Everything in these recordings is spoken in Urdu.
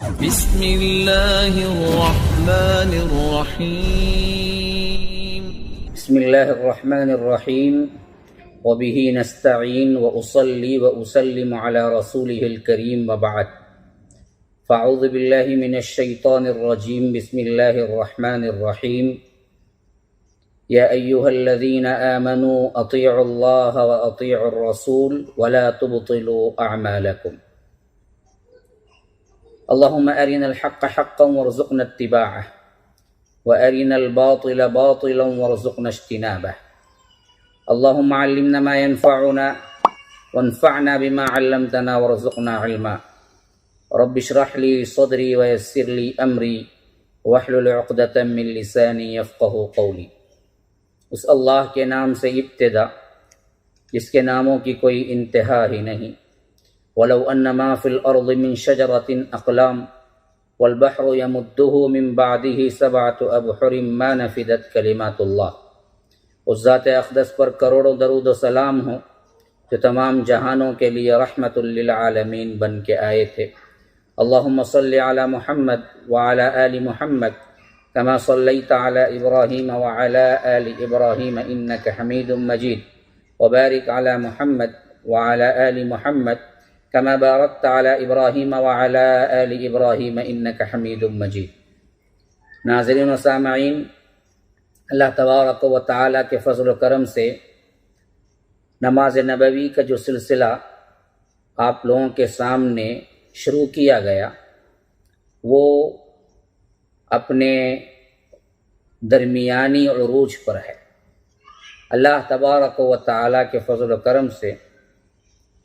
بسم الله الرحمن الرحيم. بسم الله الرحمن الرحيم وبه نستعين وأصلي وأسلم على رسوله الكريم وبعد فأعوذ بالله من الشيطان الرجيم. بسم الله الرحمن الرحيم. يا أيها الذين آمنوا أطيعوا الله وأطيعوا الرسول ولا تبطلوا أعمالكم. اللهم أرنا الحق حقا وارزقنا اتباعه وأرنا الباطل باطلا وارزقنا اجتنابه. اللهم علمنا ما ينفعنا وانفعنا بما علمتنا وارزقنا علما. رب اشرح لي صدري ويسر لي أمري واحلل عقدة من لساني يفقه قولي. اس اللہ کے نام سے ابتدا جس کے ناموں کی کوئی انتہا ہی نہیں. وَلَوْ أَنَّ مَا فِي الْأَرْضِ مِنْ شَجَرَةٍ أَقْلَامٌ وَالْبَحْرُ يَمُدُّهُ مِنْ بَعْدِهِ سَبْعَةُ أَبْحُرٍ مَا نَفِدَتْ كَلِمَاتُ اللَّهِ. اس ذات اقدس پر کروڑوں درود و سلام ہو جو تمام جہانوں کے لیے رحمت للعالمین بن کے آئے تھے. اللہم صلی علی محمد وعلی آل محمد كما صليت على إبراهيم وعلى آل إبراهيم إنك حميد مجيد وبارك على محمد وعلى آل محمد كما باركت على إبراهيم وعلى آل إبراهيم إنك حميد مجيد. ناظرین و سامعین، اللہ تبارک و تعالیٰ کے فضل و کرم سے نماز نبوی کا جو سلسلہ آپ لوگوں کے سامنے شروع کیا گیا وہ اپنے درمیانی عروج پر ہے. اللہ تبارک و تعالیٰ کے فضل و کرم سے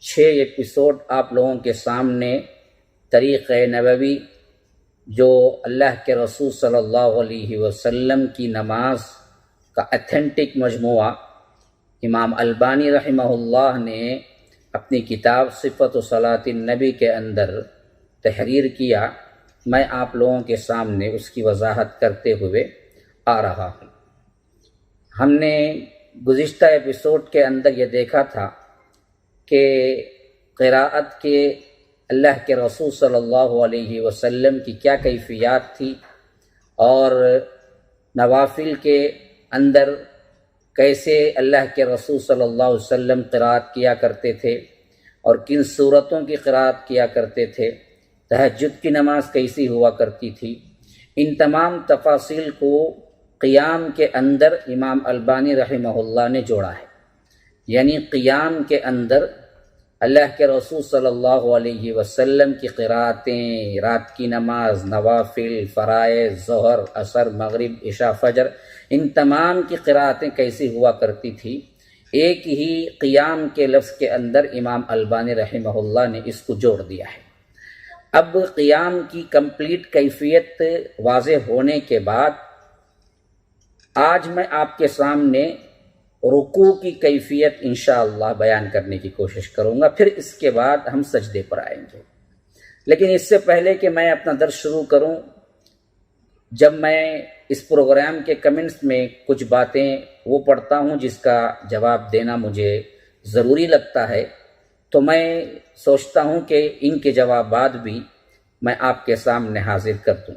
6 ایپیسوڈ آپ لوگوں کے سامنے طریق نبوی جو اللہ کے رسول صلی اللہ علیہ وسلم کی نماز کا اتھینٹک مجموعہ امام البانی رحمہ اللہ نے اپنی کتاب صفت صلاۃ النبی کے اندر تحریر کیا، میں آپ لوگوں کے سامنے اس کی وضاحت کرتے ہوئے آ رہا ہوں. ہم نے گزشتہ ایپیسوڈ کے اندر یہ دیکھا تھا کہ قراءت کے اللہ کے رسول صلی اللہ علیہ وسلم کی کیا کیفیات تھی اور نوافل کے اندر کیسے اللہ کے رسول صلی اللہ علیہ وسلم قراءت کیا کرتے تھے اور کن صورتوں کی قراءت کیا کرتے تھے، تہجد کی نماز کیسی ہوا کرتی تھی. ان تمام تفاصیل کو قیام کے اندر امام البانی رحمہ اللہ نے جوڑا ہے. یعنی قیام کے اندر اللہ کے رسول صلی اللہ علیہ وسلم کی قراءتیں، رات کی نماز، نوافل، فرائض، ظہر، عصر، مغرب، عشاء، فجر، ان تمام کی قراءتیں کیسی ہوا کرتی تھی. ایک ہی قیام کے لفظ کے اندر امام البانی رحمہ اللہ نے اس کو جوڑ دیا ہے. اب قیام کی کمپلیٹ کیفیت واضح ہونے کے بعد آج میں آپ کے سامنے رکوع کی کیفیت انشاءاللہ بیان کرنے کی کوشش کروں گا، پھر اس کے بعد ہم سجدے پر آئیں گے. لیکن اس سے پہلے کہ میں اپنا درس شروع کروں، جب میں اس پروگرام کے کمنٹس میں کچھ باتیں وہ پڑھتا ہوں جس کا جواب دینا مجھے ضروری لگتا ہے، تو میں سوچتا ہوں کہ ان کے جوابات بھی میں آپ کے سامنے حاضر کر دوں.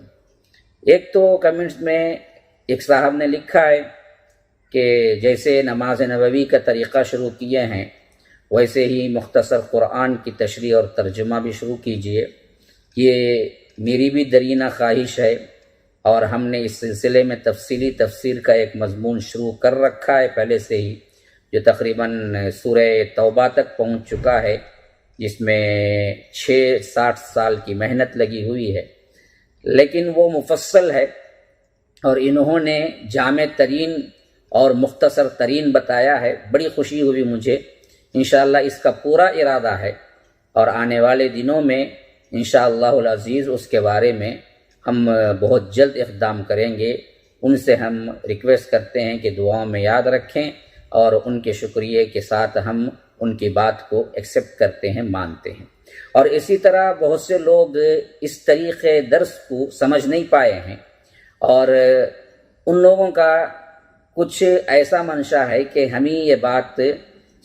ایک تو کمنٹس میں ایک صاحب نے لکھا ہے کہ جیسے نماز نبوی کا طریقہ شروع کیے ہیں ویسے ہی مختصر قرآن کی تشریح اور ترجمہ بھی شروع کیجئے. یہ میری بھی درینہ خواہش ہے اور ہم نے اس سلسلے میں تفصیلی تفسیر کا ایک مضمون شروع کر رکھا ہے پہلے سے ہی، جو تقریباً سورہ توبہ تک پہنچ چکا ہے، جس میں 60 سال کی محنت لگی ہوئی ہے. لیکن وہ مفصل ہے اور انہوں نے جامع ترین اور مختصر ترین بتایا ہے. بڑی خوشی ہوئی مجھے. انشاءاللہ اس کا پورا ارادہ ہے اور آنے والے دنوں میں انشاءاللہ العزیز اس کے بارے میں ہم بہت جلد اقدام کریں گے. ان سے ہم ریکویسٹ کرتے ہیں کہ دعاؤں میں یاد رکھیں اور ان کے شکریہ کے ساتھ ہم ان کی بات کو ایکسیپٹ کرتے ہیں، مانتے ہیں. اور اسی طرح بہت سے لوگ اس طریقے درس کو سمجھ نہیں پائے ہیں اور ان لوگوں کا کچھ ایسا منشا ہے کہ ہمیں یہ بات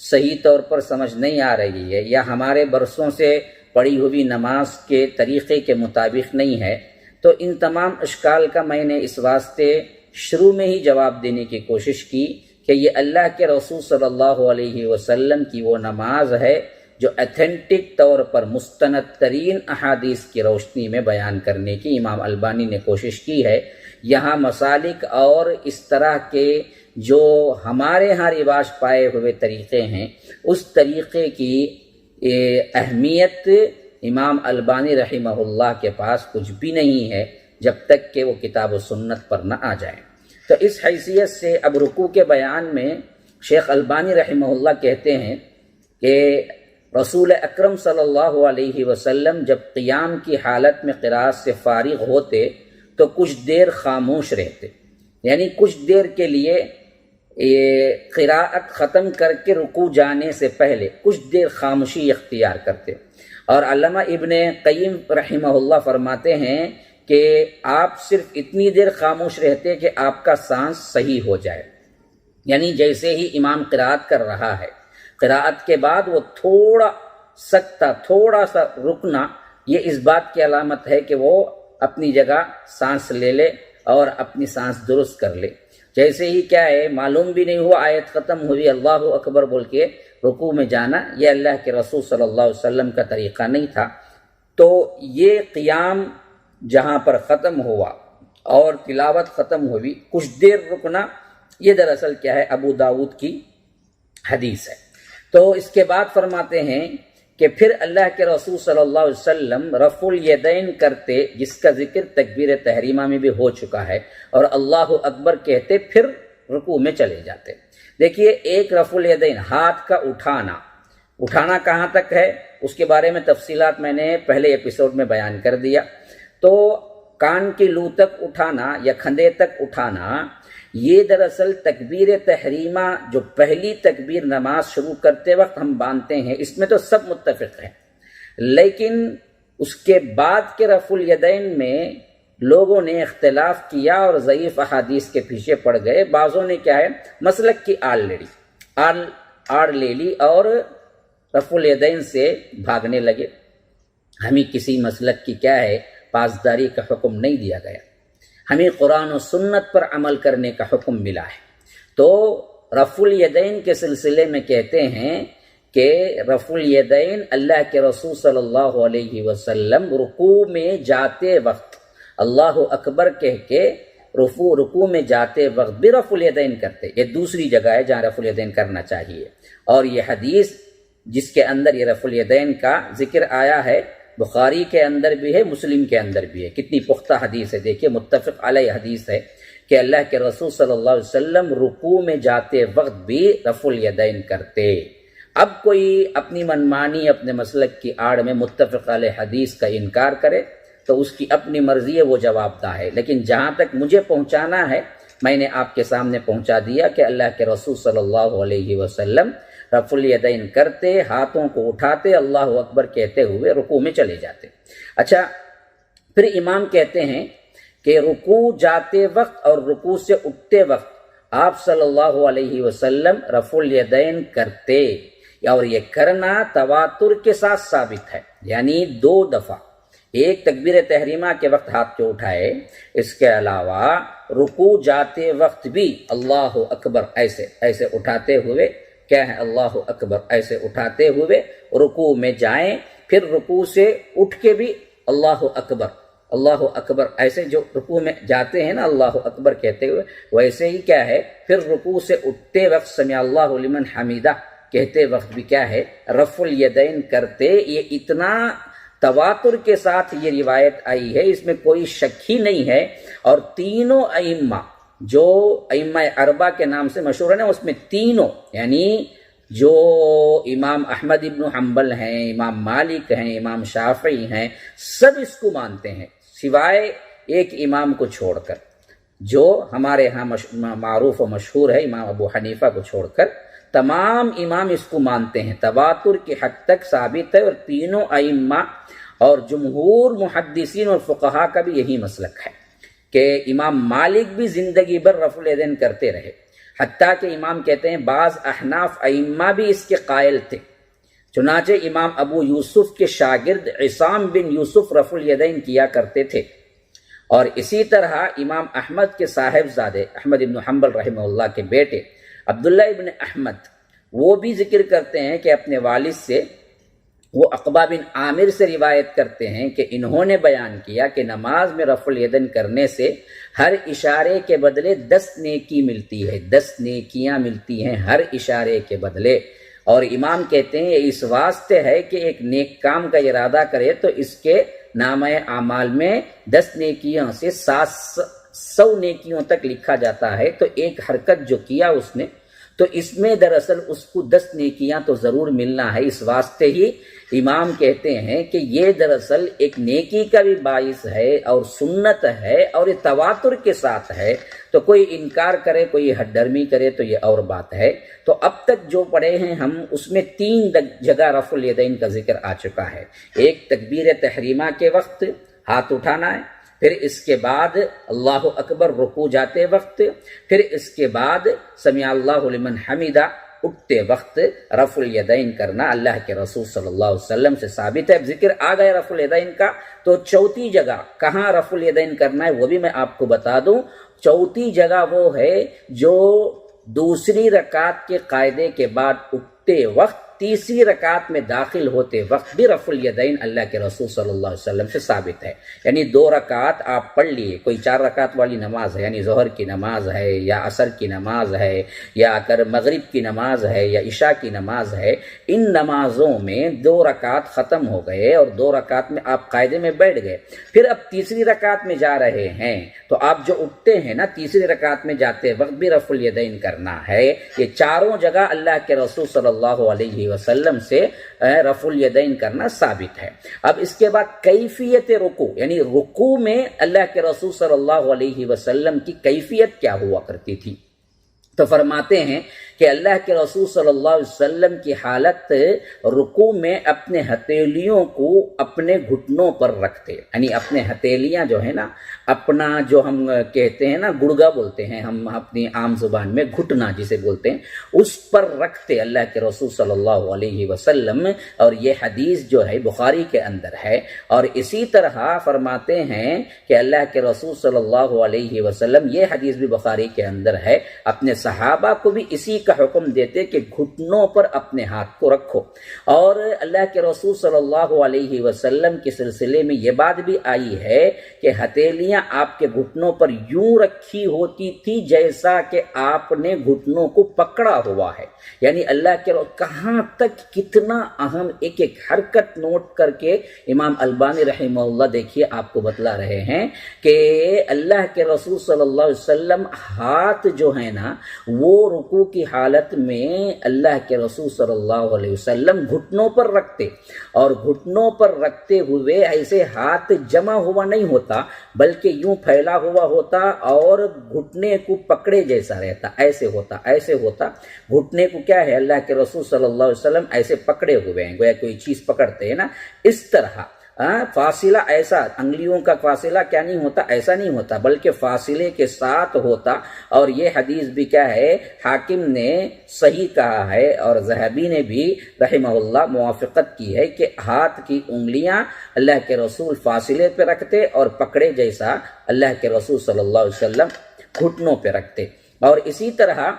صحیح طور پر سمجھ نہیں آ رہی ہے یا ہمارے برسوں سے پڑھی ہوئی نماز کے طریقے کے مطابق نہیں ہے، تو ان تمام اشکال کا میں نے اس واسطے شروع میں ہی جواب دینے کی کوشش کی کہ یہ اللہ کے رسول صلی اللہ علیہ وسلم کی وہ نماز ہے جو ایتھینٹک طور پر مستند ترین احادیث کی روشنی میں بیان کرنے کی امام البانی نے کوشش کی ہے۔ یہاں مسالک اور اس طرح کے جو ہمارے ہاں رواج پائے ہوئے طریقے ہیں، اس طریقے کی اہمیت امام البانی رحمہ اللہ کے پاس کچھ بھی نہیں ہے جب تک کہ وہ کتاب و سنت پر نہ آ جائیں۔ تو اس حیثیت سے اب رکوع کے بیان میں شیخ البانی رحمہ اللہ کہتے ہیں کہ رسول اکرم صلی اللہ علیہ وسلم جب قیام کی حالت میں قراءت سے فارغ ہوتے تو کچھ دیر خاموش رہتے، یعنی کچھ دیر کے لیے قراءت ختم کر کے رکوع جانے سے پہلے کچھ دیر خاموشی اختیار کرتے۔ اور علامہ ابن قیم رحمہ اللہ فرماتے ہیں کہ آپ صرف اتنی دیر خاموش رہتے کہ آپ کا سانس صحیح ہو جائے، یعنی جیسے ہی امام قراءت کر رہا ہے، قراءت کے بعد وہ تھوڑا سکتہ، تھوڑا سا رکنا، یہ اس بات کی علامت ہے کہ وہ اپنی جگہ سانس لے لے اور اپنی سانس درست کر لے۔ جیسے ہی کیا ہے معلوم بھی نہیں ہوا آیت ختم ہوئی، اللہ اکبر بول کے رکوع میں جانا، یہ اللہ کے رسول صلی اللہ علیہ وسلم کا طریقہ نہیں تھا۔ تو یہ قیام جہاں پر ختم ہوا اور تلاوت ختم ہوئی، کچھ دیر رکنا، یہ دراصل کیا ہے ابو داؤد کی حدیث ہے۔ تو اس کے بعد فرماتے ہیں کہ پھر اللہ کے رسول صلی اللہ علیہ وسلم رفع الیدین کرتے، جس کا ذکر تکبیر تحریمہ میں بھی ہو چکا ہے، اور اللہ اکبر کہتے پھر رکوع میں چلے جاتے۔ دیکھیے، ایک رفع الیدین ہاتھ کا اٹھانا کہاں تک ہے اس کے بارے میں تفصیلات میں نے پہلے ایپیسوڈ میں بیان کر دیا۔ تو کان کی لو تک اٹھانا یا کھندے تک اٹھانا، یہ دراصل تکبیر تحریمہ جو پہلی تکبیر نماز شروع کرتے وقت ہم باندھتے ہیں، اس میں تو سب متفق ہیں، لیکن اس کے بعد کے رفع الیدین میں لوگوں نے اختلاف کیا اور ضعیف احادیث کے پیچھے پڑ گئے۔ بعضوں نے کیا ہے مسلک کی آڑ لے لی اور رفع الیدین سے بھاگنے لگے۔ ہمیں کسی مسلک کی کیا ہے پاسداری کا حکم نہیں دیا گیا، ہمیں قرآن و سنت پر عمل کرنے کا حکم ملا ہے۔ تو رفع الیدین کے سلسلے میں کہتے ہیں کہ رفع الیدین اللہ کے رسول صلی اللہ علیہ وسلم رکوع میں جاتے وقت اللہ اکبر کہہ کے رکوع میں جاتے وقت بھی رفع الیدین کرتے۔ یہ دوسری جگہ ہے جہاں رفع الیدین کرنا چاہیے، اور یہ حدیث جس کے اندر یہ رفع الیدین کا ذکر آیا ہے بخاری کے اندر بھی ہے، مسلم کے اندر بھی ہے۔ کتنی پختہ حدیث ہے، دیکھیے متفق علیہ حدیث ہے کہ اللہ کے رسول صلی اللہ علیہ وسلم رکوع میں جاتے وقت بھی رفع الیدین کرتے۔ اب کوئی اپنی منمانی اپنے مسلک کی آڑ میں متفق علیہ حدیث کا انکار کرے تو اس کی اپنی مرضی ہے، وہ جواب دہ ہے، لیکن جہاں تک مجھے پہنچانا ہے میں نے آپ کے سامنے پہنچا دیا کہ اللہ کے رسول صلی اللہ علیہ وسلم رفع الیدین کرتے، ہاتھوں کو اٹھاتے، اللہ اکبر کہتے ہوئے رکوع میں چلے جاتے۔ اچھا، پھر امام کہتے ہیں کہ رکوع جاتے وقت اور رکوع سے اٹھتے وقت آپ صلی اللہ علیہ وسلم رفع الیدین کرتے، اور یہ کرنا تواتر کے ساتھ ثابت ہے، یعنی 2 دفعہ، ایک تکبیر تحریمہ کے وقت ہاتھ کو اٹھائے، اس کے علاوہ رکوع جاتے وقت بھی اللہ اکبر ایسے اٹھاتے ہوئے، کیا ہے اللہ اکبر ایسے اٹھاتے ہوئے رکوع میں جائیں، پھر رکوع سے اٹھ کے بھی اللہ اکبر ایسے جو رکوع میں جاتے ہیں نا اللہ اکبر کہتے ہوئے، ویسے ہی کیا ہے پھر رکوع سے اٹھتے وقت سمع اللہ لمن حمیدہ کہتے وقت بھی کیا ہے رفع الیدین کرتے۔ یہ اتنا تواتر کے ساتھ یہ روایت آئی ہے، اس میں کوئی شک ہی نہیں ہے، اور تینوں ائمہ جو ائمہ اربعہ کے نام سے مشہور ہیں اس میں تینوں، یعنی جو امام احمد ابن حنبل ہیں، امام مالک ہیں، امام شافعی ہیں، سب اس کو مانتے ہیں سوائے ایک امام کو چھوڑ کر، جو ہمارے ہاں معروف و مشہور ہے امام ابو حنیفہ کو چھوڑ کر تمام امام اس کو مانتے ہیں، تواتر کی حد تک ثابت ہے، اور تینوں ائمہ اور جمہور محدثین اور فقہا کا بھی یہی مسلک ہے کہ امام مالک بھی زندگی بھر رفع الیدین کرتے رہے، حتیٰ کہ امام کہتے ہیں بعض احناف ائمہ بھی اس کے قائل تھے، چنانچہ امام ابو یوسف کے شاگرد عصام بن یوسف رفع الیدین کیا کرتے تھے، اور اسی طرح امام احمد کے صاحبزادے احمد بن حنبل رحمہ اللہ کے بیٹے عبداللہ ابن احمد وہ بھی ذکر کرتے ہیں کہ اپنے والد سے، وہ عقبہ بن عامر سے روایت کرتے ہیں کہ انہوں نے بیان کیا کہ نماز میں رفع الیدین کرنے سے ہر اشارے کے بدلے 10 نیکی ملتی ہے، 10 نیکیاں ملتی ہیں ہر اشارے کے بدلے۔ اور امام کہتے ہیں یہ اس واسطے ہے کہ ایک نیک کام کا ارادہ کرے تو اس کے نامہ اعمال میں 10 نیکیوں سے 700 نیکیوں تک لکھا جاتا ہے، تو ایک حرکت جو کیا اس نے تو اس میں دراصل اس کو 10 نیکیاں تو ضرور ملنا ہے۔ اس واسطے ہی امام کہتے ہیں کہ یہ دراصل ایک نیکی کا بھی باعث ہے اور سنت ہے، اور یہ تواتر کے ساتھ ہے، تو کوئی انکار کرے، کوئی حد درمی کرے تو یہ اور بات ہے۔ تو اب تک جو پڑھے ہیں ہم، اس میں 3 جگہ رفع الیدین کا ذکر آ چکا ہے۔ ایک تکبیر تحریمہ کے وقت ہاتھ اٹھانا ہے، پھر اس کے بعد اللہ اکبر رکوع جاتے وقت، پھر اس کے بعد سمع اللہ لمن حمیدہ اٹھتے وقت رفع الیدین کرنا اللہ کے رسول صلی اللہ علیہ وسلم سے ثابت ہے۔ اب ذکر آ گیا رفع الیدین کا، تو چوتھی جگہ کہاں رفع الیدین کرنا ہے وہ بھی میں آپ کو بتا دوں۔ چوتھی جگہ وہ ہے جو دوسری رکعت کے قاعدے کے بعد اٹھتے وقت، تیسری رکعت میں داخل ہوتے وقت بھی رفع الیدین اللہ کے رسول صلی اللہ علیہ وسلم سے ثابت ہے۔ یعنی 2 رکعت آپ پڑھ لیے، کوئی 4 رکعت والی نماز ہے، یعنی ظہر کی نماز ہے یا عصر کی نماز ہے یا اگر مغرب کی نماز ہے یا عشاء کی نماز ہے، ان نمازوں میں 2 رکعت ختم ہو گئے اور 2 رکعت میں آپ قاعدے میں بیٹھ گئے، پھر اب تیسری رکعت میں جا رہے ہیں، تو آپ جو اٹھتے ہیں نا تیسری رکعت میں جاتے وقت بھی رفع الیدین کرنا ہے۔ یہ چاروں جگہ اللہ کے رسول صلی اللہ علیہ وسلم سے رفع الیدین کرنا ثابت ہے۔ اب اس کے بعد کیفیت رکوع، یعنی رکوع میں اللہ کے رسول صلی اللہ علیہ وسلم کی کیفیت کیا ہوا کرتی تھی، تو فرماتے ہیں کہ اللہ کے رسول صلی اللہ علیہ وسلم کی حالت رکوع میں اپنے ہتھیلیوں کو اپنے گھٹنوں پر رکھتے، یعنی اپنے ہتھیلیاں جو ہے نا، اپنا جو ہم کہتے ہیں نا گڑگا بولتے ہیں ہم اپنی عام زبان میں، گھٹنا جسے بولتے ہیں، اس پر رکھتے اللہ کے رسول صلی اللہ علیہ وسلم۔ اور یہ حدیث جو ہے بخاری کے اندر ہے۔ اور اسی طرح فرماتے ہیں کہ اللہ کے رسول صلی اللہ علیہ وسلم، یہ حدیث بھی بخاری کے اندر ہے، اپنے صحابہ کو بھی اسی کا حکم دیتے کہ گھٹنوں پر اپنے ہاتھ کو رکھو۔ اور اللہ کے رسول صلی اللہ علیہ وسلم کے سلسلے میں یہ بات بھی آئی ہے کہ ہتھیلیاں آپ کے گھٹنوں پر یوں رکھی ہوتی تھی جیسا کہ آپ نے گھٹنوں کو پکڑا ہوا ہے، یعنی اللہ کے کہاں تک کتنا اہم ایک ایک حرکت نوٹ کر کے امام البانی رحمہ اللہ دیکھیے آپ کو بتلا رہے ہیں کہ اللہ کے رسول صلی اللہ علیہ وسلم ہاتھ جو ہے نا وہ رکوع کی حالت میں اللہ کے رسول صلی اللہ علیہ وسلم گھٹنوں پر رکھتے، اور گھٹنوں پر رکھتے ہوئے ایسے ہاتھ جمع ہوا نہیں ہوتا بلکہ یوں پھیلا ہوا ہوتا اور گھٹنے کو پکڑے جیسا رہتا، ایسے ہوتا گھٹنے کو کیا ہے اللہ کے رسول صلی اللہ علیہ وسلم ایسے پکڑے ہوئے ہیں، گویا کوئی چیز پکڑتے ہیں نا، اس طرح فاصلہ ایسا انگلیوں کا فاصلہ کیا نہیں ہوتا، ایسا نہیں ہوتا بلکہ فاصلے کے ساتھ ہوتا۔ اور یہ حدیث بھی کیا ہے حاکم نے صحیح کہا ہے اور ذہبی نے بھی رحمہ اللہ موافقت کی ہے کہ ہاتھ کی انگلیاں اللہ کے رسول فاصلے پہ رکھتے اور پکڑے جیسا اللہ کے رسول صلی اللہ علیہ وسلم گھٹنوں پہ رکھتے۔ اور اسی طرح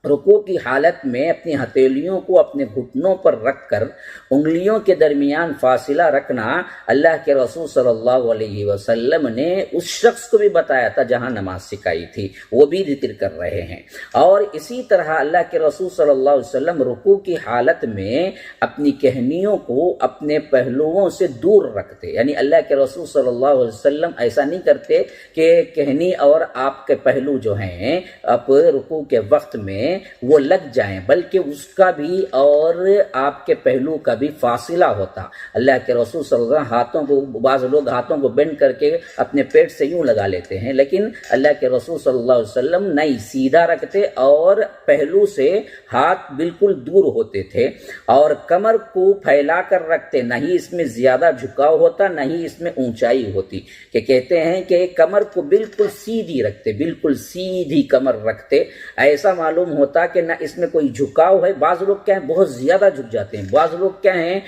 رکوع کی حالت میں اپنی ہتھیلیوں کو اپنے گھٹنوں پر رکھ کر انگلیوں کے درمیان فاصلہ رکھنا اللہ کے رسول صلی اللہ علیہ وسلم نے اس شخص کو بھی بتایا تھا جہاں نماز سکھائی تھی، وہ بھی ذکر کر رہے ہیں۔ اور اسی طرح اللہ کے رسول صلی اللہ علیہ وسلم رکوع کی حالت میں اپنی کہنیوں کو اپنے پہلوؤں سے دور رکھتے، یعنی اللہ کے رسول صلی اللہ علیہ وسلم ایسا نہیں کرتے کہ کہنی اور آپ کے پہلو جو ہیں اب رکوع کے وقت میں وہ لگ جائیں، بلکہ اس کا بھی اور آپ کے پہلو کا بھی فاصلہ ہوتا۔ اللہ کے رسول صلی اللہ علیہ وسلم ہاتھوں کو، بعض لوگ ہاتھوں کو بینڈ کر کے اپنے پیٹ سے یوں لگا لیتے ہیں، لیکن اللہ کے رسول صلی اللہ علیہ وسلم نہیں، سیدھا رکھتے اور پہلو سے ہاتھ بالکل دور ہوتے تھے، اور کمر کو پھیلا کر رکھتے، نہ ہی اس میں زیادہ جھکاؤ ہوتا نہ ہی اس میں اونچائی ہوتی، کہ کہتے ہیں کہ کمر کو بالکل سیدھی رکھتے، بالکل سیدھی کمر رکھتے۔ ایسا معلوم ہوتا کہ نہ اس میں کوئی جھکاؤ ہے. بعض لوگ کیا ہیں بہت زیادہ جھک جاتے ہیں, بعض لوگ کیا ہیں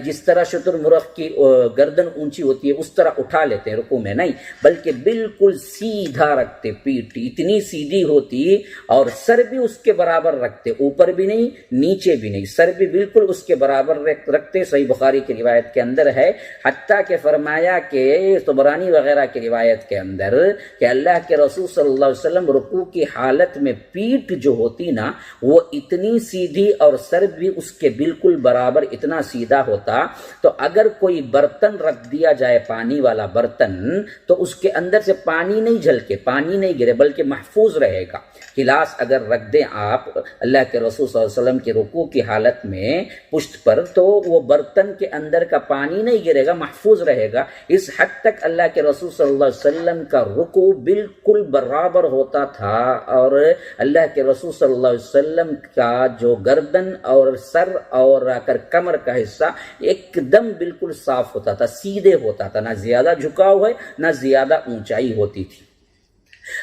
جس طرح شتر مرغ کی گردن اونچی ہوتی ہے اس طرح اٹھا لیتے ہیں رکوع میں, نہیں بلکہ بالکل سیدھا رکھتے, پیٹ اتنی سیدھی ہوتی اور سر بھی اس کے برابر رکھتے, اوپر بھی نہیں نیچے بھی نہیں, سر بھی بالکل اس کے برابر رکھتے. صحیح بخاری کی روایت کے اندر ہے, حتیٰ کہ فرمایا کہ طبرانی وغیرہ کی روایت کے اندر کہ اللہ کے رسول صلی اللہ علیہ وسلم رکوع کی حالت میں پیٹ جو ہوتی نا وہ اتنی سیدھی اور سر بھی اس کے بالکل برابر اتنا سیدھا ہوتا, تو اگر کوئی برتن رکھ دیا جائے پانی والا برتن تو اس کے اندر سے پانی نہیں جھلکے, پانی نہیں گرے بلکہ محفوظ رہے گا. گلاس اگر رکھ دیں آپ اللہ کے رسول صلی اللہ علیہ وسلم کی رکوع کی حالت میں پشت پر تو وہ برتن کے اندر کا پانی نہیں گرے گا, محفوظ رہے گا. اس حد تک اللہ کے رسول صلی اللہ علیہ وسلم کا رکوع بالکل برابر ہوتا تھا, اور اللہ کے رسول صلی اللہ علیہ وسلم کا جو گردن اور سر اور کمر کا حصہ ایک دم بالکل صاف ہوتا تھا, سیدھے ہوتا تھا, نہ زیادہ جھکاؤ ہے نہ زیادہ اونچائی ہوتی تھی.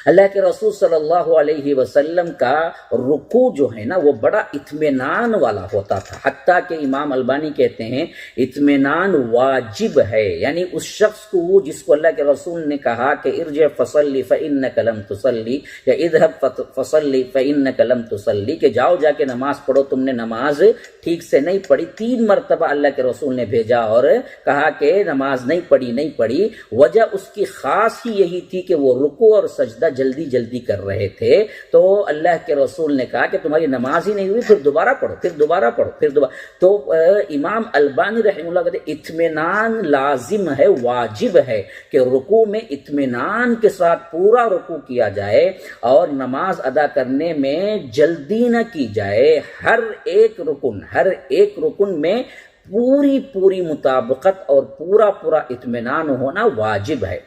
اللہ کے رسول صلی اللہ علیہ وسلم کا رکوع جو ہے نا وہ بڑا اطمینان والا ہوتا تھا, حتیٰ کہ امام البانی کہتے ہیں اطمینان واجب ہے, یعنی اس شخص کو جس کو اللہ کے رسول نے کہا کہ ارجع فصلی فإنک لم تصلی یا اذهب فصلی فإنک لم تصلی, کہ جاؤ جا کے نماز پڑھو, تم نے نماز ٹھیک سے نہیں پڑھی. 3 مرتبہ اللہ کے رسول نے بھیجا اور کہا کہ نماز نہیں پڑھی. وجہ اس کی خاص ہی یہی تھی کہ وہ رکوع اور سجدہ جلدی جلدی کر رہے تھے, تو اللہ کے رسول نے کہا کہ تمہاری نماز ہی نہیں ہوئی, پھر دوبارہ پڑھو. تو امام البانی رحمہ اللہ کہتے ہیں اطمینان لازم ہے, واجب ہے کہ رکوع میں اطمینان کے ساتھ پورا رکوع کیا جائے اور نماز ادا کرنے میں جلدی نہ کی جائے. ہر ایک رکن میں پوری مطابقت اور پورا اطمینان ہونا واجب ہے.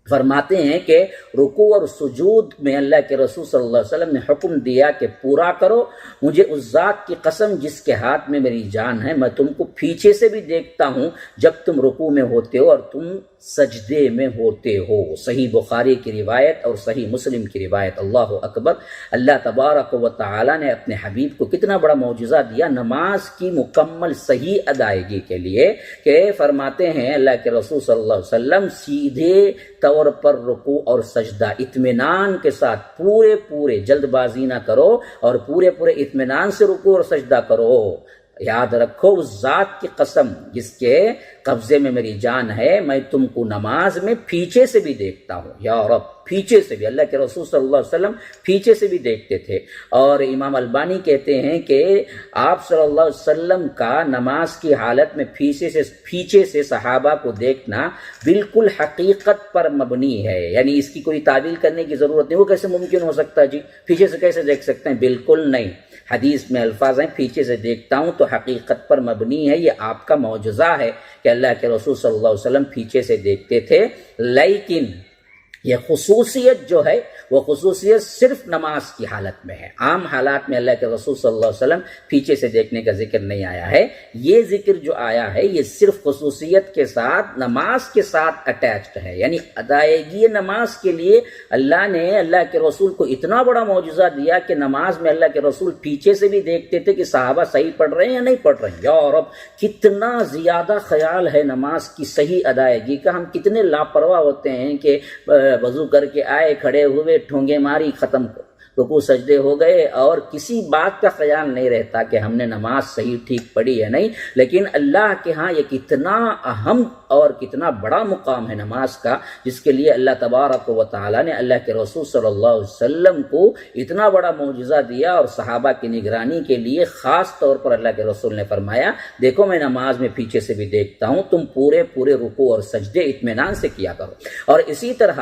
فرماتے ہیں کہ رکوع اور سجود میں اللہ کے رسول صلی اللہ علیہ وسلم نے حکم دیا کہ پورا کرو. مجھے اس ذات کی قسم جس کے ہاتھ میں میری جان ہے, میں تم کو پیچھے سے بھی دیکھتا ہوں جب تم رکوع میں ہوتے ہو اور تم سجدے میں ہوتے ہو. صحیح بخاری کی روایت اور صحیح مسلم کی روایت. اللہ اکبر. اللہ تبارک و تعالی نے اپنے حبیب کو کتنا بڑا معجزہ دیا نماز کی مکمل صحیح ادائیگی کے لیے, کہ فرماتے ہیں اللہ کے رسول صلی اللہ علیہ وسلم سیدھے طور پر رکوع اور سجدہ اطمینان کے ساتھ پورے جلد بازی نہ کرو اور پورے اطمینان سے رکوع اور سجدہ کرو. یاد رکھو اس ذات کی قسم جس کے قبضے میں میری جان ہے, میں تم کو نماز میں پیچھے سے بھی دیکھتا ہوں. یا رب, پیچھے سے بھی. اللہ کے رسول صلی اللہ علیہ وسلم پیچھے سے بھی دیکھتے تھے. اور امام البانی کہتے ہیں کہ آپ صلی اللہ علیہ وسلم کا نماز کی حالت میں پیچھے سے صحابہ کو دیکھنا بالکل حقیقت پر مبنی ہے, یعنی اس کی کوئی تعویل کرنے کی ضرورت نہیں. وہ کیسے ممکن ہو سکتا ہے جی, پیچھے سے کیسے دیکھ سکتے ہیں؟ بالکل نہیں. حدیث میں الفاظ ہیں پیچھے سے دیکھتا ہوں تو حقیقت پر مبنی ہے. یہ آپ کا معجزہ ہے کہ اللہ کے رسول صلی اللہ علیہ وسلم پیچھے سے دیکھتے تھے, لیکن یہ خصوصیت جو ہے وہ خصوصیت صرف نماز کی حالت میں ہے. عام حالات میں اللہ کے رسول صلی اللہ علیہ وسلم پیچھے سے دیکھنے کا ذکر نہیں آیا ہے. یہ ذکر جو آیا ہے یہ صرف خصوصیت کے ساتھ نماز کے ساتھ اٹیچڈ ہے, یعنی ادائیگی نماز کے لیے اللہ نے اللہ کے رسول کو اتنا بڑا معجزہ دیا کہ نماز میں اللہ کے رسول پیچھے سے بھی دیکھتے تھے کہ صحابہ صحیح پڑھ رہے ہیں یا نہیں پڑھ رہے ہیں. یا رب, کتنا زیادہ خیال ہے نماز کی صحیح ادائیگی کا. ہم کتنے لاپرواہ ہوتے ہیں کہ وضو کر کے آئے, کھڑے ہوئے, ٹھونگے ماری, ختم, رکوع سجدے ہو گئے اور کسی بات کا خیال نہیں رہتا کہ ہم نے نماز صحیح ٹھیک پڑھی ہے نہیں. لیکن اللہ کے ہاں یہ کتنا اہم اور کتنا بڑا مقام ہے نماز کا, جس کے لیے اللہ تبارک و تعالی نے اللہ کے رسول صلی اللہ علیہ وسلم کو اتنا بڑا معجزہ دیا. اور صحابہ کی نگرانی کے لیے خاص طور پر اللہ کے رسول نے فرمایا دیکھو میں نماز میں پیچھے سے بھی دیکھتا ہوں, تم پورے رکوع اور سجدے اطمینان سے کیا کرو. اور اسی طرح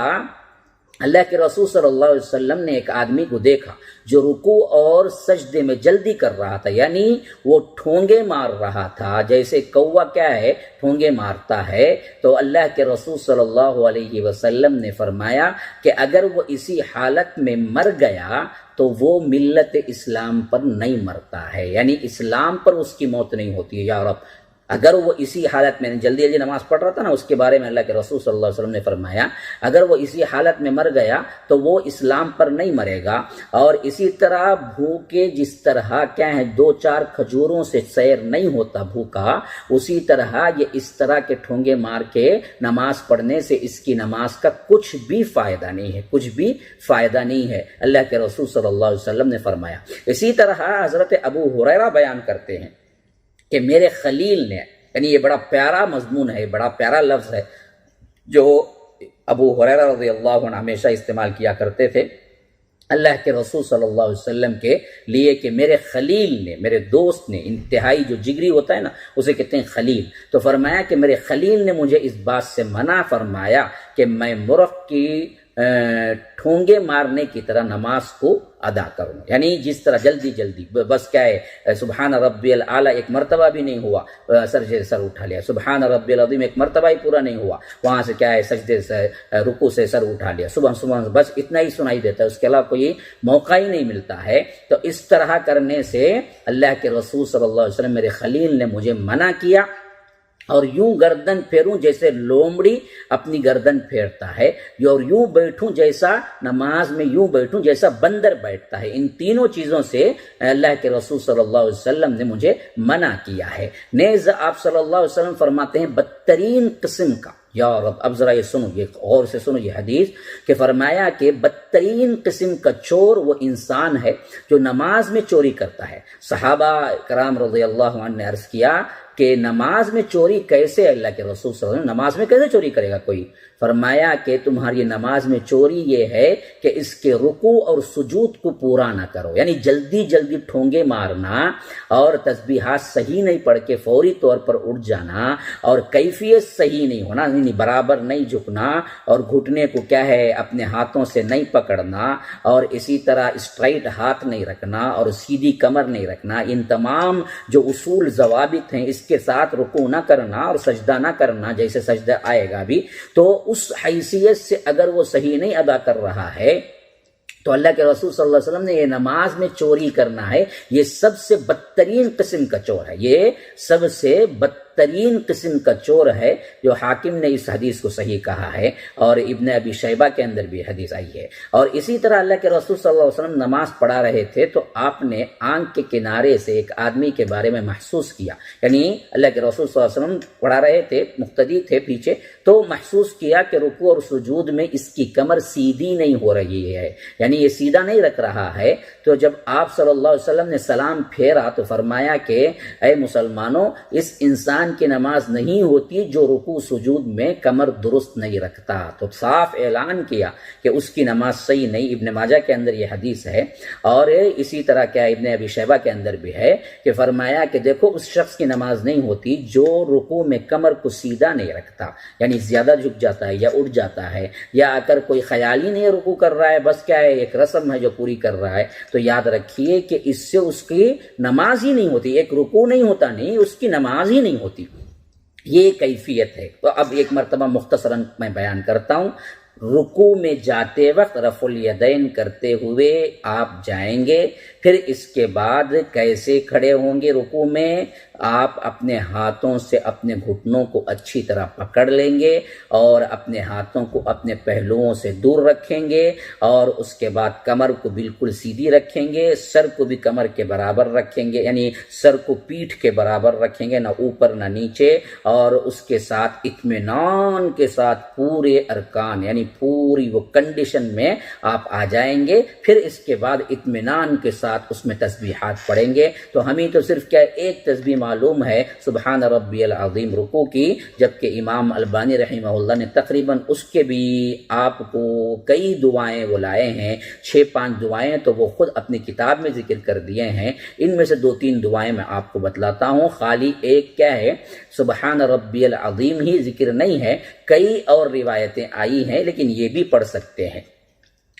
اللہ کے رسول صلی اللہ علیہ وسلم نے ایک آدمی کو دیکھا جو رکوع اور سجدے میں جلدی کر رہا تھا, یعنی وہ ٹھونگے مار رہا تھا. جیسے کوا کیا ہے, ٹھونگے مارتا ہے. تو اللہ کے رسول صلی اللہ علیہ وسلم نے فرمایا کہ اگر وہ اسی حالت میں مر گیا تو وہ ملت اسلام پر نہیں مرتا ہے, یعنی اسلام پر اس کی موت نہیں ہوتی ہے. یا رب, اگر وہ اسی حالت میں جلدی جلدی نماز پڑھ رہا تھا نا، اس کے بارے میں اللہ کے رسول صلی اللہ علیہ وسلم نے فرمایا اگر وہ اسی حالت میں مر گیا تو وہ اسلام پر نہیں مرے گا۔ اور اسی طرح بھوکے جس طرح کیا ہے 2-4 کھجوروں سے سیر نہیں ہوتا بھوکا، اسی طرح یہ اس طرح کے ٹھونگے مار کے نماز پڑھنے سے اس کی نماز کا کچھ بھی فائدہ نہیں ہے، کچھ بھی فائدہ نہیں ہے، اللہ کے رسول صلی اللہ علیہ وسلم نے فرمایا۔ اسی طرح حضرت ابو ہریرہ بیان کرتے ہیں کہ میرے خلیل نے، یعنی یہ بڑا پیارا مضمون ہے، بڑا پیارا لفظ ہے جو ابو ہریرہ رضی اللہ عنہ ہمیشہ استعمال کیا کرتے تھے اللہ کے رسول صلی اللہ علیہ وسلم کے لیے کہ میرے خلیل نے، میرے دوست نے، انتہائی جو جگری ہوتا ہے نا اسے کہتے ہیں خلیل، تو فرمایا کہ میرے خلیل نے مجھے اس بات سے منع فرمایا کہ میں مرغ کی ٹھونگے مارنے کی طرح نماز کو ادا کروں، یعنی جس طرح جلدی جلدی بس کیا ہے سبحان ربی الاعلیٰ ایک مرتبہ بھی نہیں ہوا سجدے سر اٹھا لیا، سبحان ربی العظیم ایک مرتبہ ہی پورا نہیں ہوا، وہاں سے کیا ہے سجدے سے رکوع سے سر اٹھا لیا، صبح صبح بس اتنا ہی سنائی دیتا ہے، اس کے علاوہ کوئی موقع ہی نہیں ملتا ہے۔ تو اس طرح کرنے سے اللہ کے رسول صلی اللہ علیہ وسلم میرے خلیل نے مجھے منع کیا، اور یوں گردن پھیروں جیسے لومڑی اپنی گردن پھیرتا ہے، اور یوں بیٹھوں جیسا نماز میں یوں بیٹھوں جیسا بندر بیٹھتا ہے، ان تینوں چیزوں سے اللہ کے رسول صلی اللہ علیہ وسلم نے مجھے منع کیا ہے۔ نیز آپ صلی اللہ علیہ وسلم فرماتے ہیں بدترین قسم کا، یا رب اب ذرا یہ سنو، یہ غور سے سنو یہ حدیث، کہ فرمایا کہ بدترین قسم کا چور وہ انسان ہے جو نماز میں چوری کرتا ہے۔ صحابہ کرام رضی اللہ عنہ نے عرض کیا کہ نماز میں چوری کیسے، اللہ کے رسول صلی اللہ علیہ وسلم نماز میں کیسے چوری کرے گا کوئی؟ فرمایا کہ تمہاری نماز میں چوری یہ ہے کہ اس کے رکوع اور سجود کو پورا نہ کرو، یعنی جلدی جلدی ٹھونگے مارنا اور تسبیحات صحیح نہیں پڑھ کے فوری طور پر اٹھ جانا، اور کیفیت صحیح نہیں ہونا، یعنی برابر نہیں جھکنا، اور گھٹنے کو کیا ہے اپنے ہاتھوں سے نہیں پکڑنا، اور اسی طرح اسٹرائٹ ہاتھ نہیں رکھنا اور سیدھی کمر نہیں رکھنا، ان تمام جو اصول ضوابط ہیں اس کے ساتھ رکوع نہ کرنا اور سجدہ نہ کرنا، جیسے سجدہ آئے گا بھی، تو اس حیثیت سے اگر وہ صحیح نہیں ادا کر رہا ہے تو اللہ کے رسول صلی اللہ علیہ وسلم نے یہ نماز میں چوری کرنا ہے، یہ سب سے بدترین قسم کا چور ہے، یہ سب سے بدترین قسم کا چور ہے، جو حاکم نے اس حدیث کو صحیح کہا ہے، اور ابن ابی شیبہ کے اندر بھی حدیث آئی ہے۔ اور اسی طرح اللہ کے رسول صلی اللہ علیہ وسلم نماز پڑھا رہے تھے تو آپ نے آنکھ کے کنارے سے ایک آدمی کے بارے میں محسوس کیا، یعنی اللہ کے رسول صلی اللہ علیہ وسلم پڑھا رہے تھے، مقتدی تھے پیچھے، تو محسوس کیا کہ رکوع اور سجود میں اس کی کمر سیدھی نہیں ہو رہی ہے، یعنی یہ سیدھا نہیں رکھ رہا ہے۔ تو جب آپ صلی اللہ علیہ وسلم نے سلام پھیرا تو فرمایا کہ اے مسلمانوں، اس انسان کی نماز نہیں ہوتی جو رکوع سجود میں کمر درست نہیں رکھتا، تو صاف اعلان کیا کہ اس کی نماز صحیح نہیں۔ ابن ماجہ کے اندر یہ حدیث ہے، اور اسی طرح کیا ابن ابی شیبہ کے اندر بھی ہے کہ فرمایا کہ دیکھو اس شخص کی نماز نہیں ہوتی جو رکوع میں کمر کو سیدھا نہیں رکھتا، یعنی زیادہ جھک جاتا ہے یا اٹھ جاتا ہے، یا اگر کوئی خیال ہی نہیں رکوع کر رہا ہے، بس کیا ہے ایک رسم ہے جو پوری کر رہا ہے، تو یاد رکھیے کہ اس سے اس کی نماز ہی نہیں ہوتی، ایک رکوع نہیں ہوتا، نہیں اس کی نماز ہی نہیں ہوتی، یہ کیفیت ہے۔ تو اب ایک مرتبہ مختصراً میں بیان کرتا ہوں۔ رکوع میں جاتے وقت رفع الیدین کرتے ہوئے آپ جائیں گے، پھر اس کے بعد کیسے کھڑے ہوں گے رکوع میں؟ آپ اپنے ہاتھوں سے اپنے گھٹنوں کو اچھی طرح پکڑ لیں گے اور اپنے ہاتھوں کو اپنے پہلوؤں سے دور رکھیں گے، اور اس کے بعد کمر کو بالکل سیدھی رکھیں گے، سر کو بھی کمر کے برابر رکھیں گے، یعنی سر کو پیٹھ کے برابر رکھیں گے، نہ اوپر نہ نیچے، اور اس کے ساتھ اطمینان کے ساتھ پورے ارکان یعنی پوری وہ کنڈیشن میں آپ آ جائیں گے۔ پھر اس کے بعد اطمینان کے ساتھ اس میں تسبیحات پڑھیں گے۔ تو ہمیں تو صرف کیا ایک تسبیح معلوم ہے سبحان ربی العظیم رکوع کی، جبکہ امام البانی رحمہ اللہ نے تقریباً اس کے بھی آپ کو کئی دعائیں وہ لائے ہیں، 6-5 دعائیں تو وہ خود اپنی کتاب میں ذکر کر دیے ہیں۔ ان میں سے 2-3 دعائیں میں آپ کو بتلاتا ہوں، خالی ایک کیا ہے سبحان ربی العظیم ہی ذکر نہیں ہے، کئی اور روایتیں آئی ہیں، لیکن یہ بھی پڑھ سکتے ہیں۔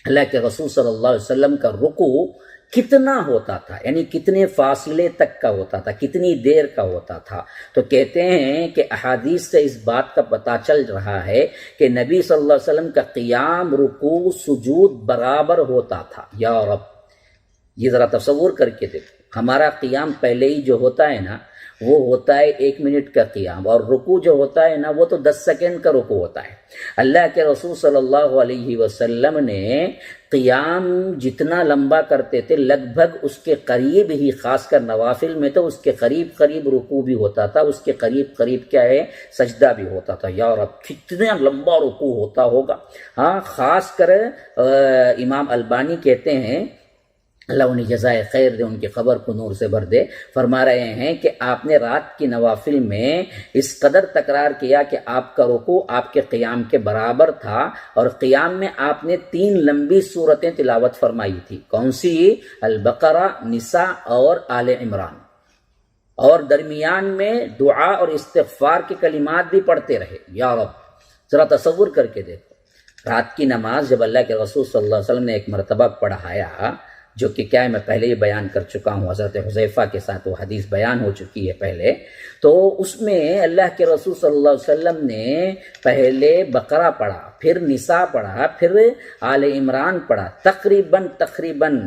اللہ کے رسول صلی اللہ علیہ وسلم کا رکوع کتنا ہوتا تھا، یعنی کتنے فاصلے تک کا ہوتا تھا، کتنی دیر کا ہوتا تھا؟ تو کہتے ہیں کہ احادیث سے اس بات کا پتہ چل رہا ہے کہ نبی صلی اللہ علیہ وسلم کا قیام رکوع سجود برابر ہوتا تھا۔ یا رب، یہ ذرا تصور کر کے دیکھو، ہمارا قیام پہلے ہی جو ہوتا ہے نا وہ ہوتا ہے 1 منٹ کا قیام، اور رکوع جو ہوتا ہے نا وہ تو 10 سیکنڈ کا رکوع ہوتا ہے۔ اللہ کے رسول صلی اللہ علیہ وسلم نے قیام جتنا لمبا کرتے تھے لگ بھگ اس کے قریب ہی، خاص کر نوافل میں تو اس کے قریب قریب رکوع بھی ہوتا تھا، اس کے قریب قریب کیا ہے سجدہ بھی ہوتا تھا۔ یا رب کتنا لمبا رکوع ہوتا ہوگا۔ ہاں، خاص کر امام البانی کہتے ہیں، اللہ انہیں جزائے خیر دے، ان کی قبر کو نور سے بھر دے، فرما رہے ہیں کہ آپ نے رات کی نوافل میں اس قدر تکرار کیا کہ آپ کا رکوع آپ کے قیام کے برابر تھا، اور قیام میں آپ نے 3 لمبی سورتیں تلاوت فرمائی تھی۔ کون سی؟ البقرہ، نساء اور آل عمران، اور درمیان میں دعا اور استغفار کے کلمات بھی پڑھتے رہے۔ یا رب، ذرا تصور کر کے دیکھو، رات کی نماز جب اللہ کے رسول صلی اللہ علیہ وسلم نے ایک مرتبہ پڑھایا، جو کہ کیا ہے میں پہلے ہی بیان کر چکا ہوں، حضرت حذیفہ کے ساتھ وہ حدیث بیان ہو چکی ہے پہلے، تو اس میں اللہ کے رسول صلی اللہ علیہ وسلم نے پہلے بقرہ پڑھا، پھر نساء پڑھا، پھر آل عمران پڑھا، تقریباً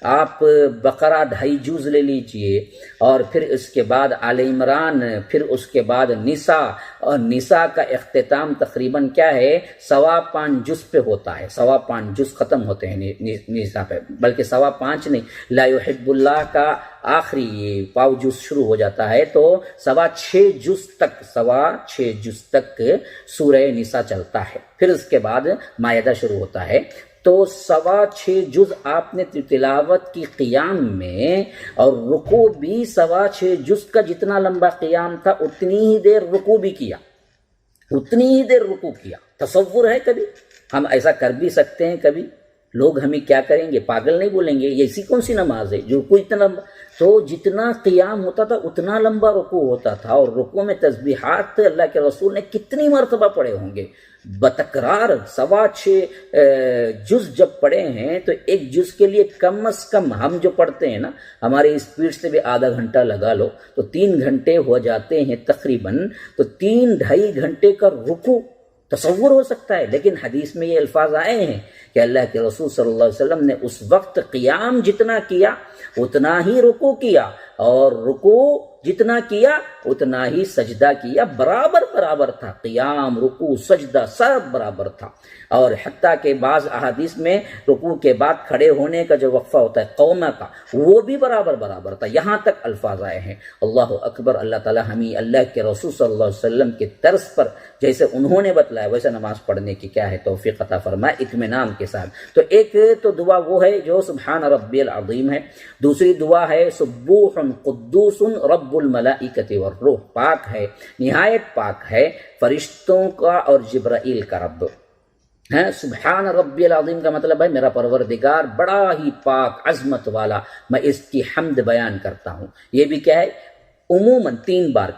آپ بقرہ 2.5 جز لے لیجئے، اور پھر اس کے بعد آل عمران، پھر اس کے بعد نساء، اور نساء کا اختتام تقریباً کیا ہے 5.25 جز پہ ہوتا ہے، 5.25 جز ختم ہوتے ہیں نساء پہ، بلکہ 5.25 نہیں، لا يحب اللہ کا آخری پاؤ جز شروع ہو جاتا ہے، تو 6.25 جز تک، 6.25 جز تک سورہ نساء چلتا ہے، پھر اس کے بعد مائدہ شروع ہوتا ہے۔ تو 6.25 جز آپ نے تلاوت کی قیام میں، اور رکوع بھی 6.25 جز کا جتنا لمبا قیام تھا اتنی ہی دیر رکوع بھی کیا، اتنی ہی دیر رکوع کیا۔ تصور ہے کبھی ہم ایسا کر بھی سکتے ہیں؟ کبھی لوگ ہمیں کیا کریں گے، پاگل نہیں بولیں گے، یہ ایسی کون سی نماز ہے جو رکوع اتنا لمبا؟ تو جتنا قیام ہوتا تھا اتنا لمبا رکوع ہوتا تھا، اور رکوع میں تسبیحات اللہ کے رسول نے کتنی مرتبہ پڑھے ہوں گے بتکرار۔ 6.25 جز جب پڑھے ہیں تو ایک جز کے لیے کم از کم ہم جو پڑھتے ہیں نا، ہماری اسپیڈ سے بھی آدھا گھنٹہ لگا لو تو 3 گھنٹے ہو جاتے ہیں تقریباً، تو 3-2.5 گھنٹے کا رکوع تصور ہو سکتا ہے؟ لیکن حدیث میں یہ الفاظ آئے ہیں کہ اللہ کے رسول صلی اللہ علیہ وسلم نے اس وقت قیام جتنا کیا اتنا ہی رکوع کیا، اور رکوع جتنا کیا اتنا ہی سجدہ کیا، برابر تھا، قیام، رکوع، سجدہ سب برابر تھا۔ اور حتیٰ کہ بعض احادیث میں رکوع کے بعد کھڑے ہونے کا جو وقفہ ہوتا ہے قومہ کا، وہ بھی برابر تھا۔ یہاں تک الفاظ آئے ہیں۔ اللہ اکبر، اللہ تعالی ہمیں اللہ کے رسول صلی اللہ علیہ وسلم کے طرز پر جیسے انہوں نے بتلایا ویسے نماز پڑھنے کی کیا ہے توفیق عطا فرمائے اطمینان کے ساتھ۔ تو ایک تو دعا وہ ہے جو سبحان ربی العظیم ہے، دوسری دعا ہے سبوح قدوس رب الملائکۃ والروح، پاک ہے، نہایت پاک ہے فرشتوں کا اور جبرائیل کا رب ہے۔ سبحان ربی العظیم کا مطلب ہے میرا پروردگار بڑا ہی پاک عظمت والا، میں اس کی حمد بیان کرتا ہوں۔ یہ بھی کیا ہے عموماً 3 بار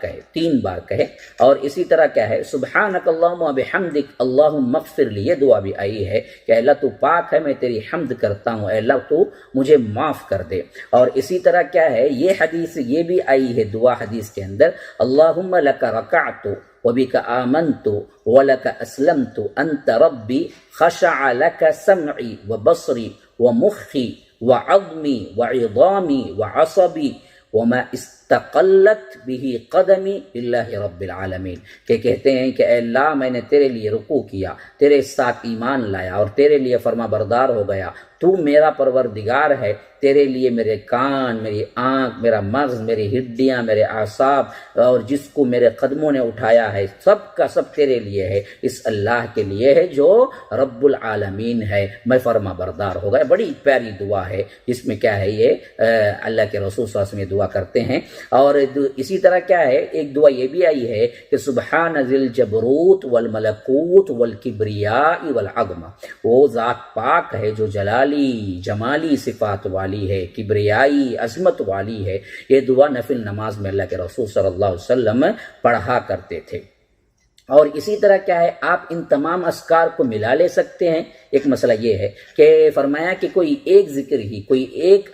کہے، اور اسی طرح کیا ہے سبحانک اللہم و بحمدک اللہم اغفر لی، یہ دعا بھی آئی ہے کہ اللہ تو پاک ہے، میں تیری حمد کرتا ہوں، اے اللہ تو مجھے معاف کر دے۔ اور اسی طرح کیا ہے یہ حدیث یہ بھی آئی ہے دعا حدیث کے اندر، اللہم لک رکعت وبک آمنت ولک اسلمت انت ربی خشع لک سمعی وبصری ومخی وعظمی وعظامی وعصبی وما استقلت به قدمی للہ رب العالمین، کہ کہتے ہیں کہ اے اللہ میں نے تیرے لیے رکوع کیا، تیرے ساتھ ایمان لایا اور تیرے لیے فرما بردار ہو گیا، تو میرا پروردگار ہے، تیرے لیے میرے کان، میری آنکھ، میرا مغز، میری ہڈیاں، میرے اعصاب، اور جس کو میرے قدموں نے اٹھایا ہے سب کا سب تیرے لیے ہے، اس اللہ کے لیے ہے جو رب العالمین ہے، میں فرما بردار ہو گیا۔ بڑی پیاری دعا ہے جس میں کیا ہے یہ اللہ کے رسول صلی اللہ علیہ وسلم یہ دعا کرتے ہیں۔ اور اسی طرح کیا ہے ایک دعا یہ بھی آئی ہے کہ سبحان ذی الجبروت والملکوت والکبریاء والعظمہ، وہ ذات پاک ہے جو جمالی صفات والی ہے، کبریائی عظمت والی ہے۔ یہ دعا نفل نماز میں اللہ کے رسول صلی اللہ علیہ وسلم پڑھا کرتے تھے۔ اور اسی طرح کیا ہے آپ ان تمام اذکار کو ملا لے سکتے ہیں، ایک مسئلہ یہ ہے کہ فرمایا کہ کوئی ایک ذکر ہی، کوئی ایک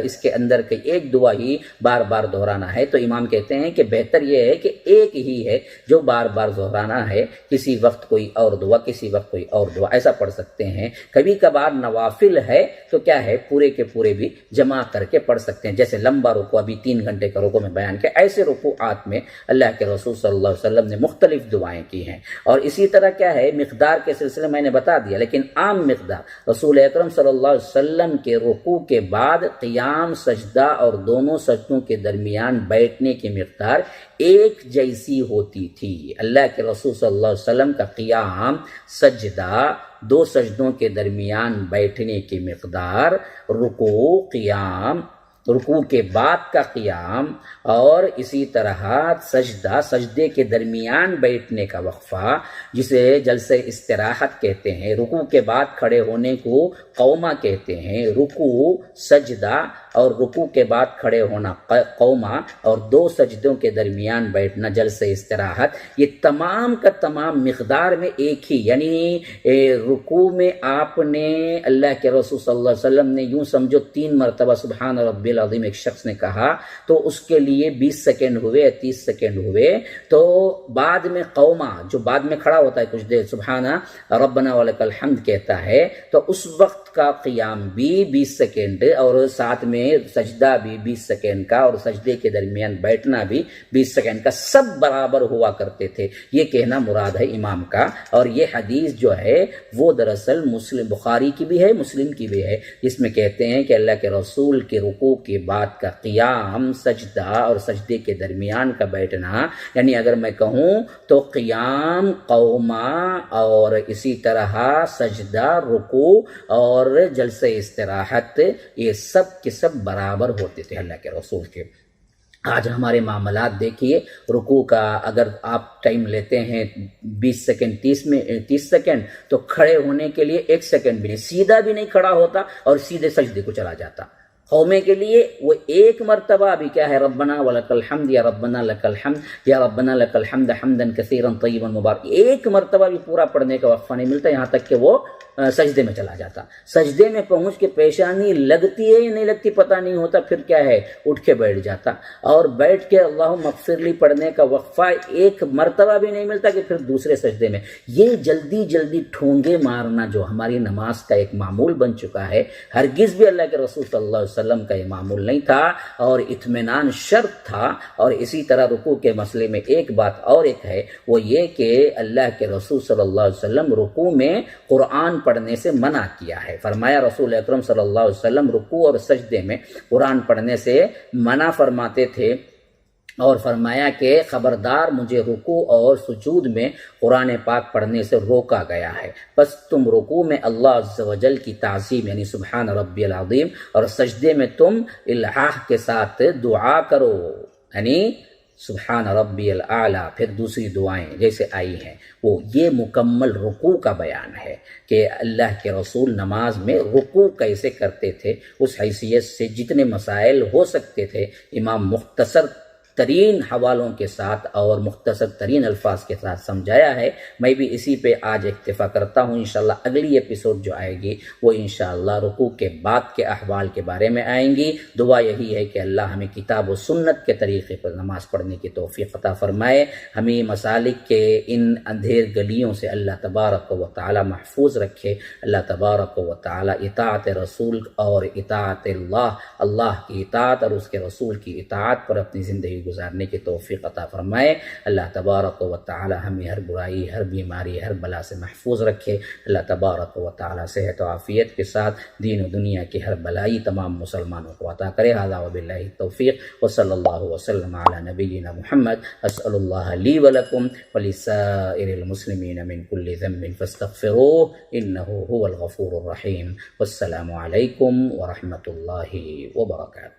اس کے اندر کی ایک دعا ہی بار بار دہرانا ہے، تو امام کہتے ہیں کہ بہتر یہ ہے کہ ایک ہی ہے جو بار بار دہرانا ہے، کسی وقت کوئی اور دعا، کسی وقت کوئی اور دعا، ایسا پڑھ سکتے ہیں۔ کبھی کبھار نوافل ہے تو کیا ہے، پورے کے پورے بھی جمع کر کے پڑھ سکتے ہیں، جیسے لمبا رکوع ابھی 3 گھنٹے کا رکوع میں بیان کیا، ایسے رکوعات میں اللہ کے رسول صلی اللہ علیہ وسلم نے مختلف دعائیں کی ہیں۔ اور اسی طرح کیا ہے، مقدار کے سلسلے میں نے بتا دیا، لیکن عام مقدار رسول اکرم صلی اللہ علیہ وسلم کے رکوع کے بعد قیام، سجدہ اور دونوں سجدوں کے درمیان بیٹھنے کی مقدار ایک جیسی ہوتی تھی۔ اللہ کے رسول صلی اللہ علیہ وسلم کا قیام، سجدہ، 2 سجدوں کے درمیان بیٹھنے کی مقدار، رکوع، قیام، رکوع کے بعد کا قیام، اور اسی طرح سجدہ، سجدے کے درمیان بیٹھنے کا وقفہ جسے جلسہ استراحت کہتے ہیں، رکوع کے بعد کھڑے ہونے کو قومہ کہتے ہیں، رکوع، سجدہ اور رکوع کے بعد کھڑے ہونا قومہ، اور 2 سجدوں کے درمیان بیٹھنا جلسہ استراحت، یہ تمام کا تمام مقدار میں ایک ہی، یعنی رکوع میں آپ نے اللہ کے رسول صلی اللہ علیہ وسلم نے یوں سمجھو 3 مرتبہ سبحان ربی العظیم ایک شخص نے کہا تو اس کے لیے 20 سیکنڈ ہوئے، 30 سیکنڈ ہوئے، تو بعد میں قومہ جو بعد میں کھڑا ہوتا ہے کچھ دیر سبحان ربنا ولک الحمد کہتا ہے، تو اس وقت کا قیام بھی 20 سیکنڈ اور ساتھ میں سجدہ بھی 20 سیکنڈ کا اور سجدے کے درمیان بیٹھنا بھی 20 سیکنڈ کا، سب برابر ہوا کرتے تھے، یہ کہنا مراد ہے امام کا۔ اور یہ حدیث جو ہے وہ دراصل مسلم بخاری کی بھی ہے، مسلم کی بھی ہے، جس میں کہتے ہیں کہ اللہ کے رسول کے رکوع کے بعد کا قیام، سجدہ اور سجدے کے درمیان کا بیٹھنا، یعنی اگر میں کہوں تو قیام، قومہ اور اسی طرح سجدہ، رکوع اور جلسہ استراحت، یہ سب کے سب برابر ہوتے تھے اللہ کے رسول کے۔ آج ہمارے معاملات دیکھیے، رکوع کا اگر آپ ٹائم لیتے ہیں 20 سیکنڈ 30 سیکنڈ، تو کھڑے ہونے کے لیے 1 سیکنڈ بھی نہیں، سیدھا بھی نہیں کھڑا ہوتا اور سیدھے سجدے کو چلا جاتا۔ قومے کے لیے وہ 1 مرتبہ بھی کیا ہے، ربنا ولک الحمد یا ربنا لک الحمد یا ربنا لک الحمد حمدا کثیرا طیبا مبارک، 1 مرتبہ بھی پورا پڑھنے کا وقفہ نہیں ملتا، یہاں تک کہ وہ سجدے میں چلا جاتا، سجدے میں پہنچ کے پیشانی لگتی ہے یا نہیں لگتی پتہ نہیں ہوتا، پھر کیا ہے اٹھ کے بیٹھ جاتا، اور بیٹھ کے اللہم اغفر لی پڑھنے کا وقفہ 1 مرتبہ بھی نہیں ملتا کہ پھر دوسرے سجدے میں۔ یہ جلدی جلدی ٹھونگے مارنا جو ہماری نماز کا ایک معمول بن چکا ہے، ہرگز بھی اللہ کے رسول صلی اللہ علیہ وسلم کا یہ معمول نہیں تھا، اور اطمینان شرط تھا۔ اور اسی طرح رکوع کے مسئلے میں ایک بات اور ایک ہے، وہ یہ کہ اللہ کے رسول صلی اللہ علیہ وسلم رکوع میں قرآن پڑھنے سے منع کیا ہے، فرمایا رسول اکرم صلی اللہ علیہ وسلم رکوع اور سجدے میں قرآن پڑھنے سے منع فرماتے تھے، اور فرمایا کہ خبردار مجھے رکوع اور سجود میں قرآن پاک پڑھنے سے روکا گیا ہے، بس تم رکوع میں اللہ عز و جل کی تعظیم یعنی سبحان ربی العظیم، اور سجدے میں تم الہا کے ساتھ دعا کرو، یعنی سبحان ربی الاعلیٰ، پھر دوسری دعائیں جیسے آئی ہیں، وہ یہ مکمل رکوع کا بیان ہے کہ اللہ کے رسول نماز میں رکوع کیسے کرتے تھے، اس حیثیت سے جتنے مسائل ہو سکتے تھے امام مختصر ترین حوالوں کے ساتھ اور مختصر ترین الفاظ کے ساتھ سمجھایا ہے۔ میں بھی اسی پہ آج اکتفا کرتا ہوں، انشاءاللہ اگلی ایپیسوڈ جو آئے گی وہ انشاءاللہ رکوع کے بعد کے احوال کے بارے میں آئیں گی۔ دعا یہی ہے کہ اللہ ہمیں کتاب و سنت کے طریقے پر نماز پڑھنے کی توفیق عطا فرمائے، ہمیں مسالک کے ان اندھیر گلیوں سے اللہ تبارک و تعالی محفوظ رکھے، اللہ تبارک و تعالی اطاعت رسول اور اطاعت اللہ کی اطاعت اور اس کے رسول کی اطاعت پر اپنی زندگی گزارنے کی توفیق عطا فرمائے۔ اللہ تبارک و تعالی ہمیں ہر برائی، ہر بیماری، ہر بلا سے محفوظ رکھے۔ اللہ تبارک و تعالی صحت و عافیت کے ساتھ دین و دنیا کی ہر بلائی تمام مسلمانوں کو عطا کرے۔ ھذا وباللہ التوفیق وصلی اللہ وسلم علی نبینا محمد۔ اسأل اللہ لی ولکم ولسائر المسلمین من کل ذنب فاستغفروه انہ هو الغفور الرحیم۔ والسلام علیکم ورحمۃ اللہ وبرکاتہ۔